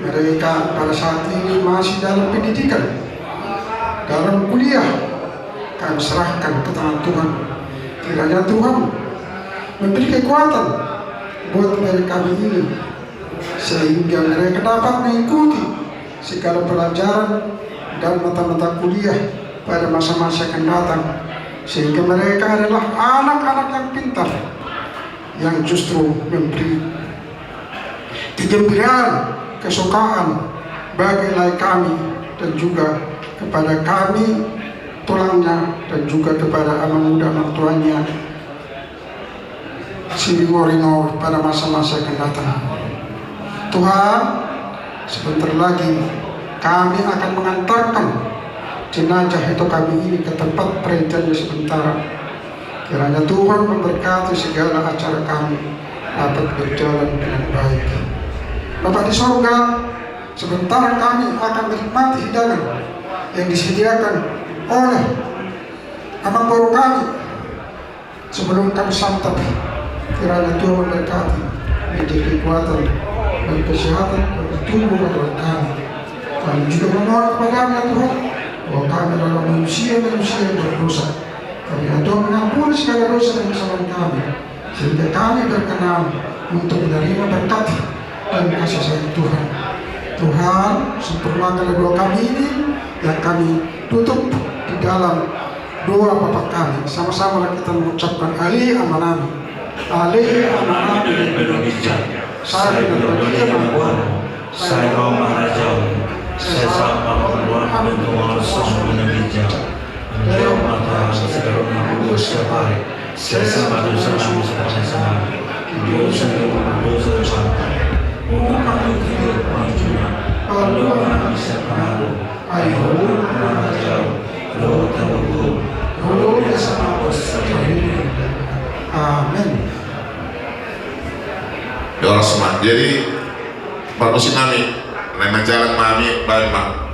mereka pada saat ini masih dalam pendidikan, dalam kuliah, kami serahkan ke tangan Tuhan. Kiranya Tuhan memberi kekuatan buat mereka ini sehingga mereka dapat mengikuti segala pelajaran dan mata-mata kuliah pada masa-masa yang datang, sehingga mereka adalah anak-anak yang pintar yang justru memberi kegembiraan, kesukaan bagi kami dan juga kepada kami tulangnya dan juga kepada anak muda mertuanya Siriworingo pada masa-masa yang datang. Tuhan, sebentar lagi kami akan mengantarkan jenazah itu kami ini ke tempat perintahnya sementara. Kiranya Tuhan memberkati segala acara kami dapat berjalan dengan baik. Bapak di sorga, sebentar kami akan menikmati hidangan yang disediakan oleh anak baru kami sebelum kami santap. Kiranya Tuhan memberkati, menjadi kekuatan dan kesehatan bagi tubuh dan kami. Kami juga memohon kepada-Mu ya Tuhan, bahwa kami adalah manusia-manusia yang berdosa. Kami Tuhan mengampuni segala dosa dan kesalahan kami, sehingga kami berkenan untuk menerima berkat dan kasih sayang Tuhan. Tuhan, sempurnakanlah doa kami ini yang kami tutup di dalam doa Bapa kami. Sama-sama kita mengucapkan Ali Amanami. Ali Amanami dan Indonesia. Saya dan Raja Membuat. Saya kaum Maharaja. Saya sama Tuhan Tuhan Sosok Indonesia. Leo mata sekarang aku siapa? Saya sama dosa kami sama. Dosa sampai. Kami tidak pernah kalau kami bisa pengaruh. Ayo Maharaja. Lo tahu. Lo sama bos. Amin. Ya Allah semangat. Jadi permusim kami, memang jalan mami, baik mak.